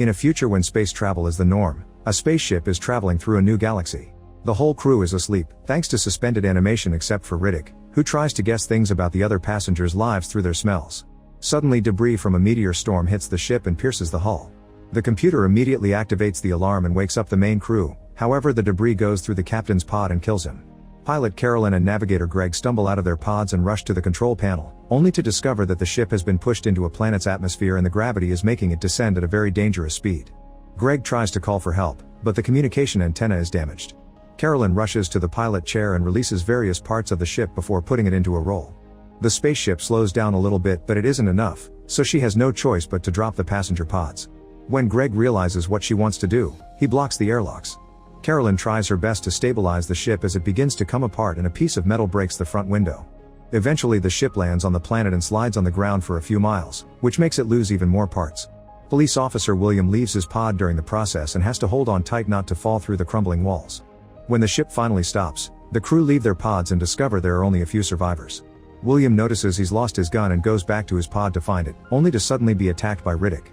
In a future when space travel is the norm, a spaceship is traveling through a new galaxy. The whole crew is asleep, thanks to suspended animation except for Riddick, who tries to guess things about the other passengers' lives through their smells. Suddenly debris from a meteor storm hits the ship and pierces the hull. The computer immediately activates the alarm and wakes up the main crew, however the debris goes through the captain's pod and kills him. Pilot Carolyn and navigator Greg stumble out of their pods and rush to the control panel, only to discover that the ship has been pushed into a planet's atmosphere and the gravity is making it descend at a very dangerous speed. Greg tries to call for help, but the communication antenna is damaged. Carolyn rushes to the pilot chair and releases various parts of the ship before putting it into a roll. The spaceship slows down a little bit, but it isn't enough, so she has no choice but to drop the passenger pods. When Greg realizes what she wants to do, he blocks the airlocks. Carolyn tries her best to stabilize the ship as it begins to come apart and a piece of metal breaks the front window. Eventually the ship lands on the planet and slides on the ground for a few miles, which makes it lose even more parts. Police officer William leaves his pod during the process and has to hold on tight not to fall through the crumbling walls. When the ship finally stops, the crew leave their pods and discover there are only a few survivors. William notices he's lost his gun and goes back to his pod to find it, only to suddenly be attacked by Riddick.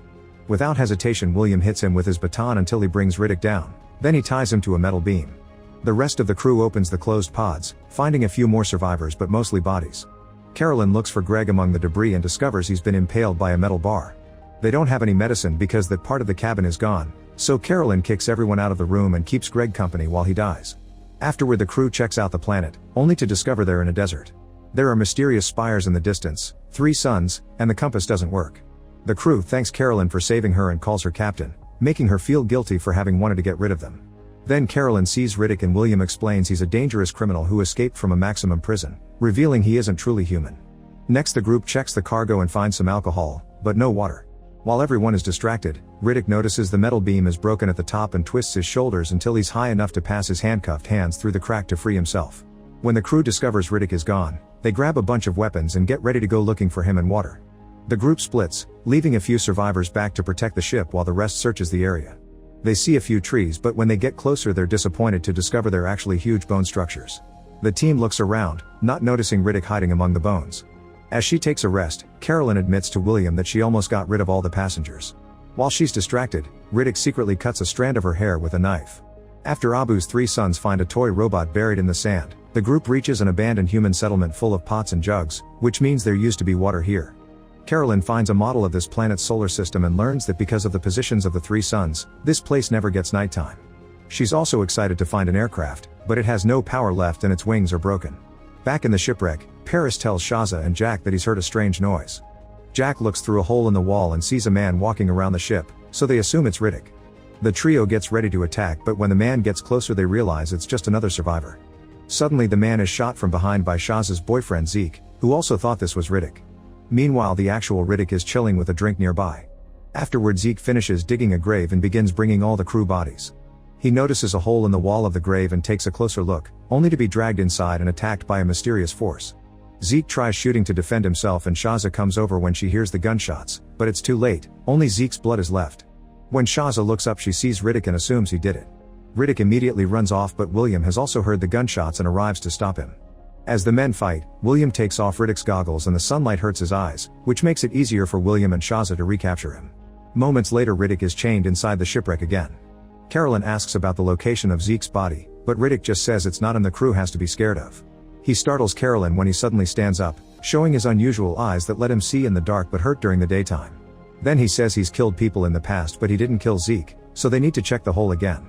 Without hesitation, William hits him with his baton until he brings Riddick down, then he ties him to a metal beam. The rest of the crew opens the closed pods, finding a few more survivors but mostly bodies. Carolyn looks for Greg among the debris and discovers he's been impaled by a metal bar. They don't have any medicine because that part of the cabin is gone, so Carolyn kicks everyone out of the room and keeps Greg company while he dies. Afterward the crew checks out the planet, only to discover they're in a desert. There are mysterious spires in the distance, 3 suns, and the compass doesn't work. The crew thanks Carolyn for saving her and calls her captain, making her feel guilty for having wanted to get rid of them. Then Carolyn sees Riddick and William explains he's a dangerous criminal who escaped from a maximum prison, revealing he isn't truly human. Next the group checks the cargo and finds some alcohol, but no water. While everyone is distracted, Riddick notices the metal beam is broken at the top and twists his shoulders until he's high enough to pass his handcuffed hands through the crack to free himself. When the crew discovers Riddick is gone, they grab a bunch of weapons and get ready to go looking for him and water. The group splits, leaving a few survivors back to protect the ship while the rest searches the area. They see a few trees, but when they get closer they're disappointed to discover they're actually huge bone structures. The team looks around, not noticing Riddick hiding among the bones. As she takes a rest, Carolyn admits to William that she almost got rid of all the passengers. While she's distracted, Riddick secretly cuts a strand of her hair with a knife. After Abu's 3 sons find a toy robot buried in the sand, the group reaches an abandoned human settlement full of pots and jugs, which means there used to be water here. Carolyn finds a model of this planet's solar system and learns that because of the positions of the 3 suns, this place never gets nighttime. She's also excited to find an aircraft, but it has no power left and its wings are broken. Back in the shipwreck, Paris tells Shaza and Jack that he's heard a strange noise. Jack looks through a hole in the wall and sees a man walking around the ship, so they assume it's Riddick. The trio gets ready to attack, but when the man gets closer they realize it's just another survivor. Suddenly the man is shot from behind by Shaza's boyfriend Zeke, who also thought this was Riddick. Meanwhile the actual Riddick is chilling with a drink nearby. Afterward Zeke finishes digging a grave and begins bringing all the crew bodies. He notices a hole in the wall of the grave and takes a closer look, only to be dragged inside and attacked by a mysterious force. Zeke tries shooting to defend himself and Shaza comes over when she hears the gunshots, but it's too late, only Zeke's blood is left. When Shaza looks up she sees Riddick and assumes he did it. Riddick immediately runs off, but William has also heard the gunshots and arrives to stop him. As the men fight, William takes off Riddick's goggles and the sunlight hurts his eyes, which makes it easier for William and Shaza to recapture him. Moments later Riddick is chained inside the shipwreck again. Carolyn asks about the location of Zeke's body, but Riddick just says it's not him the crew has to be scared of. He startles Carolyn when he suddenly stands up, showing his unusual eyes that let him see in the dark but hurt during the daytime. Then he says he's killed people in the past but he didn't kill Zeke, so they need to check the hole again.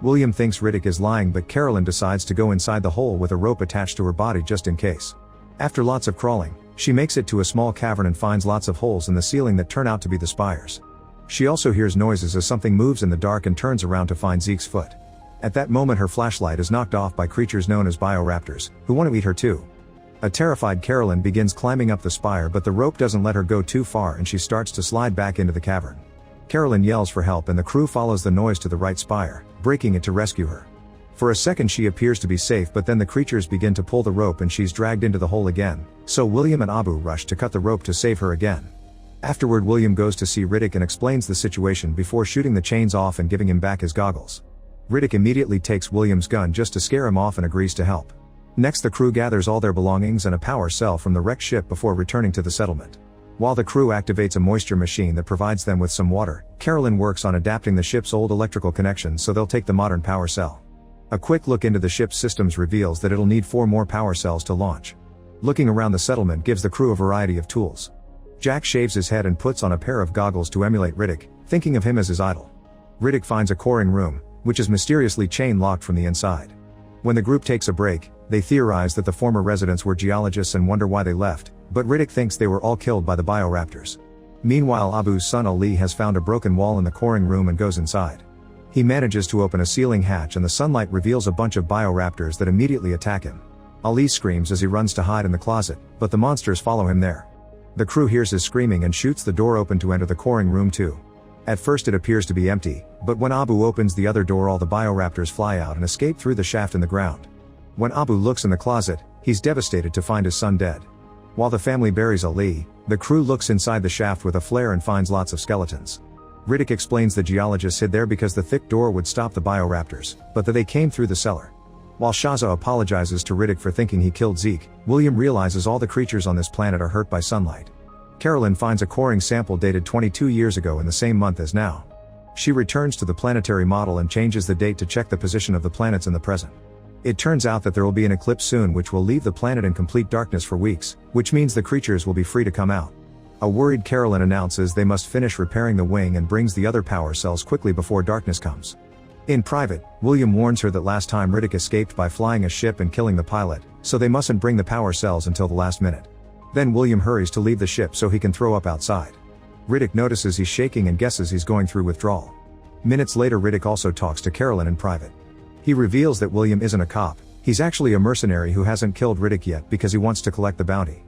William thinks Riddick is lying, but Carolyn decides to go inside the hole with a rope attached to her body just in case. After lots of crawling, she makes it to a small cavern and finds lots of holes in the ceiling that turn out to be the spires. She also hears noises as something moves in the dark and turns around to find Zeke's foot. At that moment her flashlight is knocked off by creatures known as bioraptors, who want to eat her too. A terrified Carolyn begins climbing up the spire, but the rope doesn't let her go too far and she starts to slide back into the cavern. Carolyn yells for help and the crew follows the noise to the right spire, breaking it to rescue her. For a second she appears to be safe, but then the creatures begin to pull the rope and she's dragged into the hole again, so William and Abu rush to cut the rope to save her again. Afterward William goes to see Riddick and explains the situation before shooting the chains off and giving him back his goggles. Riddick immediately takes William's gun just to scare him off and agrees to help. Next the crew gathers all their belongings and a power cell from the wrecked ship before returning to the settlement. While the crew activates a moisture machine that provides them with some water, Carolyn works on adapting the ship's old electrical connections so they'll take the modern power cell. A quick look into the ship's systems reveals that it'll need 4 more power cells to launch. Looking around the settlement gives the crew a variety of tools. Jack shaves his head and puts on a pair of goggles to emulate Riddick, thinking of him as his idol. Riddick finds a coring room, which is mysteriously chain-locked from the inside. When the group takes a break, they theorize that the former residents were geologists and wonder why they left, but Riddick thinks they were all killed by the bioraptors. Meanwhile, Abu's son Ali has found a broken wall in the coring room and goes inside. He manages to open a ceiling hatch and the sunlight reveals a bunch of bioraptors that immediately attack him. Ali screams as he runs to hide in the closet, but the monsters follow him there. The crew hears his screaming and shoots the door open to enter the coring room too. At first it appears to be empty, but when Abu opens the other door all the bioraptors fly out and escape through the shaft in the ground. When Abu looks in the closet, he's devastated to find his son dead. While the family buries Ali, the crew looks inside the shaft with a flare and finds lots of skeletons. Riddick explains the geologists hid there because the thick door would stop the bioraptors, but that they came through the cellar. While Shaza apologizes to Riddick for thinking he killed Zeke, William realizes all the creatures on this planet are hurt by sunlight. Carolyn finds a coring sample dated 22 years ago in the same month as now. She returns to the planetary model and changes the date to check the position of the planets in the present. It turns out that there will be an eclipse soon which will leave the planet in complete darkness for weeks, which means the creatures will be free to come out. A worried Carolyn announces they must finish repairing the wing and brings the other power cells quickly before darkness comes. In private, William warns her that last time Riddick escaped by flying a ship and killing the pilot, so they mustn't bring the power cells until the last minute. Then William hurries to leave the ship so he can throw up outside. Riddick notices he's shaking and guesses he's going through withdrawal. Minutes later Riddick also talks to Carolyn in private. He reveals that William isn't a cop, he's actually a mercenary who hasn't killed Riddick yet because he wants to collect the bounty.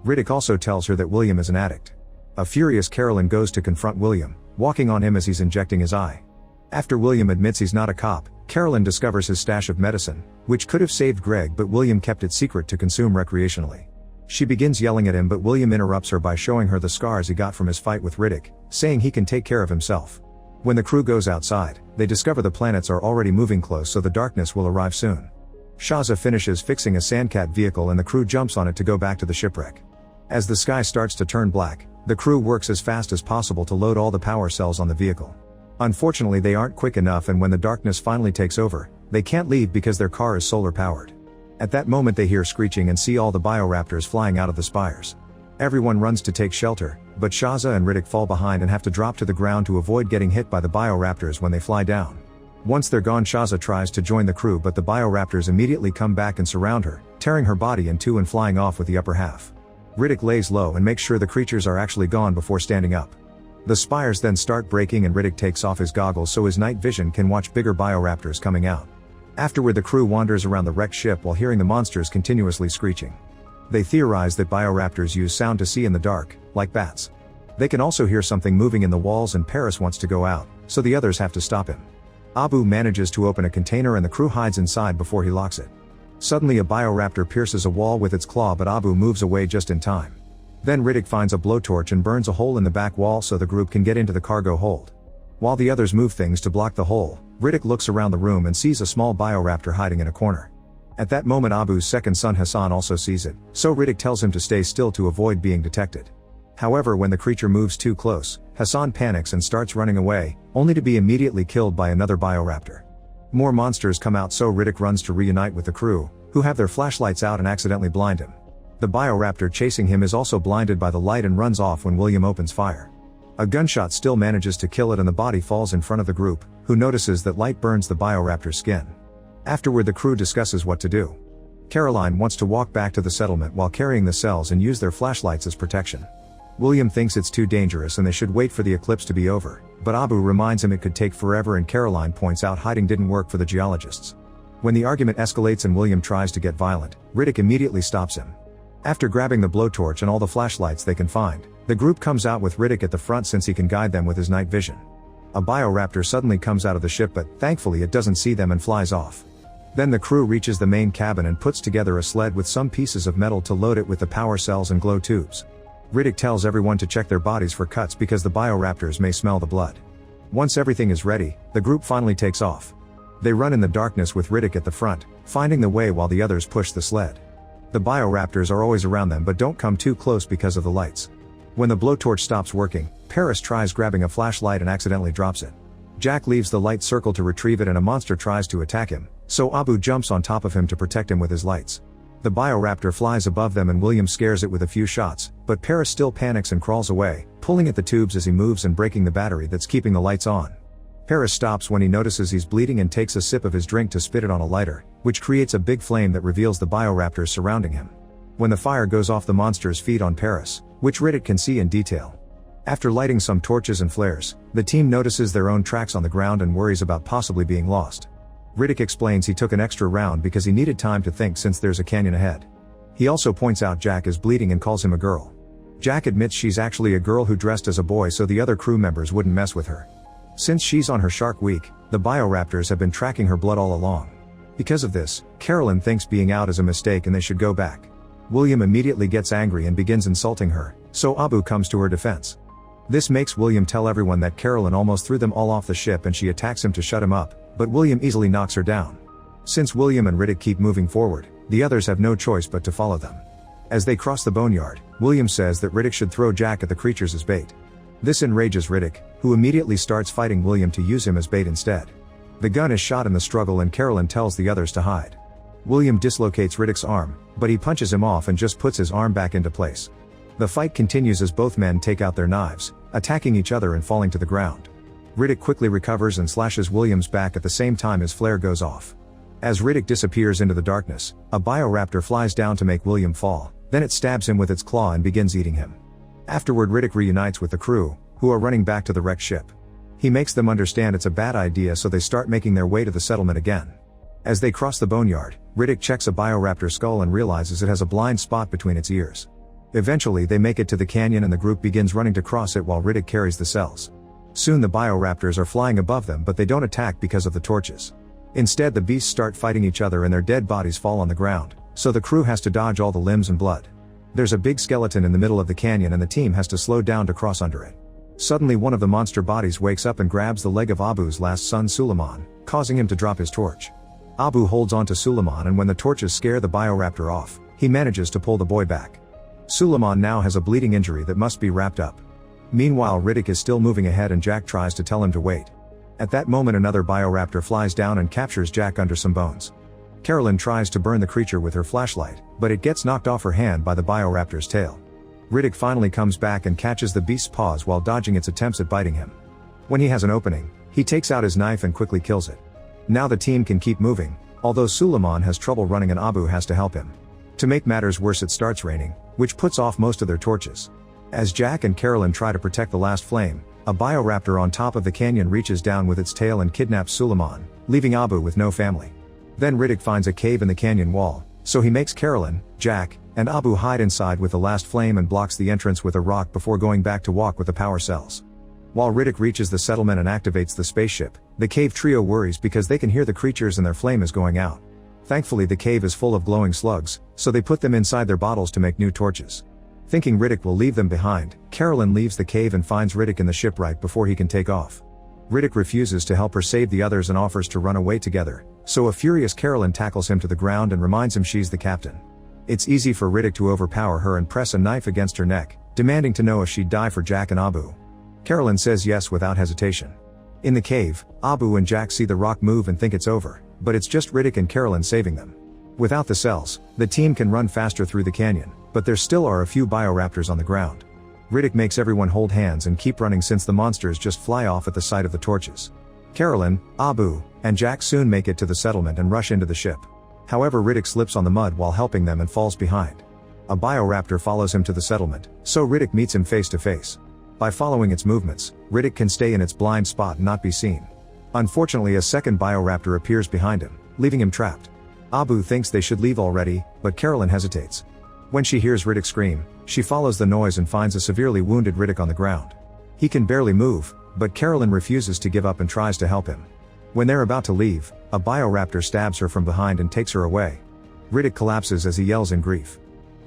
Riddick also tells her that William is an addict. A furious Carolyn goes to confront William, walking on him as he's injecting his eye. After William admits he's not a cop, Carolyn discovers his stash of medicine, which could have saved Greg but William kept it secret to consume recreationally. She begins yelling at him but William interrupts her by showing her the scars he got from his fight with Riddick, saying he can take care of himself. When the crew goes outside, they discover the planets are already moving close so the darkness will arrive soon. Shaza finishes fixing a Sandcat vehicle and the crew jumps on it to go back to the shipwreck. As the sky starts to turn black, the crew works as fast as possible to load all the power cells on the vehicle. Unfortunately they aren't quick enough and when the darkness finally takes over, they can't leave because their car is solar powered. At that moment they hear screeching and see all the bioraptors flying out of the spires. Everyone runs to take shelter, but Shaza and Riddick fall behind and have to drop to the ground to avoid getting hit by the bioraptors when they fly down. Once they're gone Shaza tries to join the crew but the bioraptors immediately come back and surround her, tearing her body in two and flying off with the upper half. Riddick lays low and makes sure the creatures are actually gone before standing up. The spires then start breaking and Riddick takes off his goggles so his night vision can watch bigger bioraptors coming out. Afterward the crew wanders around the wrecked ship while hearing the monsters continuously screeching. They theorize that bioraptors use sound to see in the dark, like bats. They can also hear something moving in the walls and Paris wants to go out, so the others have to stop him. Abu manages to open a container and the crew hides inside before he locks it. Suddenly a bioraptor pierces a wall with its claw but Abu moves away just in time. Then Riddick finds a blowtorch and burns a hole in the back wall so the group can get into the cargo hold. While the others move things to block the hole, Riddick looks around the room and sees a small bioraptor hiding in a corner. At that moment Abu's second son Hassan also sees it, so Riddick tells him to stay still to avoid being detected. However, when the creature moves too close, Hassan panics and starts running away, only to be immediately killed by another bioraptor. More monsters come out so Riddick runs to reunite with the crew, who have their flashlights out and accidentally blind him. The bioraptor chasing him is also blinded by the light and runs off when William opens fire. A gunshot still manages to kill it and the body falls in front of the group, who notices that light burns the bioraptor's skin. Afterward the crew discusses what to do. Caroline wants to walk back to the settlement while carrying the cells and use their flashlights as protection. William thinks it's too dangerous and they should wait for the eclipse to be over, but Abu reminds him it could take forever and Caroline points out hiding didn't work for the geologists. When the argument escalates and William tries to get violent, Riddick immediately stops him. After grabbing the blowtorch and all the flashlights they can find, the group comes out with Riddick at the front since he can guide them with his night vision. A bioraptor suddenly comes out of the ship but thankfully it doesn't see them and flies off. Then the crew reaches the main cabin and puts together a sled with some pieces of metal to load it with the power cells and glow tubes. Riddick tells everyone to check their bodies for cuts because the bioraptors may smell the blood. Once everything is ready, the group finally takes off. They run in the darkness with Riddick at the front, finding the way while the others push the sled. The bioraptors are always around them but don't come too close because of the lights. When the blowtorch stops working, Paris tries grabbing a flashlight and accidentally drops it. Jack leaves the light circle to retrieve it and a monster tries to attack him, so Abu jumps on top of him to protect him with his lights. The bioraptor flies above them and William scares it with a few shots, but Paris still panics and crawls away, pulling at the tubes as he moves and breaking the battery that's keeping the lights on. Paris stops when he notices he's bleeding and takes a sip of his drink to spit it on a lighter, which creates a big flame that reveals the bioraptors surrounding him. When the fire goes off, the monsters feed on Paris, which Riddick can see in detail. After lighting some torches and flares, the team notices their own tracks on the ground and worries about possibly being lost. Riddick explains he took an extra round because he needed time to think since there's a canyon ahead. He also points out Jack is bleeding and calls him a girl. Jack admits she's actually a girl who dressed as a boy so the other crew members wouldn't mess with her. Since she's on her shark week, the bioraptors have been tracking her blood all along. Because of this, Carolyn thinks being out is a mistake and they should go back. William immediately gets angry and begins insulting her, so Abu comes to her defense. This makes William tell everyone that Carolyn almost threw them all off the ship and she attacks him to shut him up, but William easily knocks her down. Since William and Riddick keep moving forward, the others have no choice but to follow them. As they cross the boneyard, William says that Riddick should throw Jack at the creatures as bait. This enrages Riddick, who immediately starts fighting William to use him as bait instead. The gun is shot in the struggle and Carolyn tells the others to hide. William dislocates Riddick's arm, but he punches him off and just puts his arm back into place. The fight continues as both men take out their knives, attacking each other and falling to the ground. Riddick quickly recovers and slashes William's back at the same time his flare goes off. As Riddick disappears into the darkness, a bioraptor flies down to make William fall, then it stabs him with its claw and begins eating him. Afterward, Riddick reunites with the crew, who are running back to the wrecked ship. He makes them understand it's a bad idea, so they start making their way to the settlement again. As they cross the boneyard, Riddick checks a bioraptor skull and realizes it has a blind spot between its ears. Eventually they make it to the canyon and the group begins running to cross it while Riddick carries the cells. Soon the bioraptors are flying above them, but they don't attack because of the torches. Instead, the beasts start fighting each other and their dead bodies fall on the ground, so the crew has to dodge all the limbs and blood. There's a big skeleton in the middle of the canyon and the team has to slow down to cross under it. Suddenly one of the monster bodies wakes up and grabs the leg of Abu's last son Suleiman, causing him to drop his torch. Abu holds on to Suleiman and when the torches scare the bioraptor off, he manages to pull the boy back. Suleiman now has a bleeding injury that must be wrapped up. Meanwhile, Riddick is still moving ahead and Jack tries to tell him to wait. At that moment another bioraptor flies down and captures Jack under some bones. Carolyn tries to burn the creature with her flashlight, but it gets knocked off her hand by the bioraptor's tail. Riddick finally comes back and catches the beast's paws while dodging its attempts at biting him. When he has an opening, he takes out his knife and quickly kills it. Now the team can keep moving, although Suleiman has trouble running and Abu has to help him. To make matters worse, it starts raining, which puts off most of their torches. As Jack and Carolyn try to protect the last flame, a bioraptor on top of the canyon reaches down with its tail and kidnaps Suleiman, leaving Abu with no family. Then Riddick finds a cave in the canyon wall, so he makes Carolyn, Jack, and Abu hide inside with the last flame and blocks the entrance with a rock before going back to walk with the power cells. While Riddick reaches the settlement and activates the spaceship, the cave trio worries because they can hear the creatures and their flame is going out. Thankfully the cave is full of glowing slugs, so they put them inside their bottles to make new torches. Thinking Riddick will leave them behind, Carolyn leaves the cave and finds Riddick in the ship right before he can take off. Riddick refuses to help her save the others and offers to run away together, so a furious Carolyn tackles him to the ground and reminds him she's the captain. It's easy for Riddick to overpower her and press a knife against her neck, demanding to know if she'd die for Jack and Abu. Carolyn says yes without hesitation. In the cave, Abu and Jack see the rock move and think it's over, but it's just Riddick and Carolyn saving them. Without the cells, the team can run faster through the canyon, but there still are a few bioraptors on the ground. Riddick makes everyone hold hands and keep running since the monsters just fly off at the sight of the torches. Carolyn, Abu, and Jack soon make it to the settlement and rush into the ship. However, Riddick slips on the mud while helping them and falls behind. A bioraptor follows him to the settlement, so Riddick meets him face to face. By following its movements, Riddick can stay in its blind spot and not be seen. Unfortunately, a second bioraptor appears behind him, leaving him trapped. Abu thinks they should leave already, but Carolyn hesitates. When she hears Riddick scream, she follows the noise and finds a severely wounded Riddick on the ground. He can barely move, but Carolyn refuses to give up and tries to help him. When they're about to leave, a bioraptor stabs her from behind and takes her away. Riddick collapses as he yells in grief.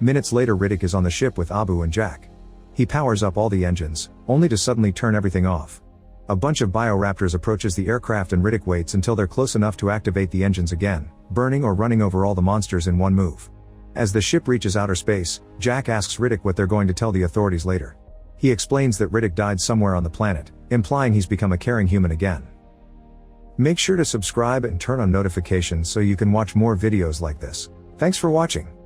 Minutes later, Riddick is on the ship with Abu and Jack. He powers up all the engines, only to suddenly turn everything off. A bunch of bioraptors approaches the aircraft and Riddick waits until they're close enough to activate the engines again, burning or running over all the monsters in one move. As the ship reaches outer space, Jack asks Riddick what they're going to tell the authorities later. He explains that Riddick died somewhere on the planet, implying he's become a caring human again. Make sure to subscribe and turn on notifications so you can watch more videos like this. Thanks for watching.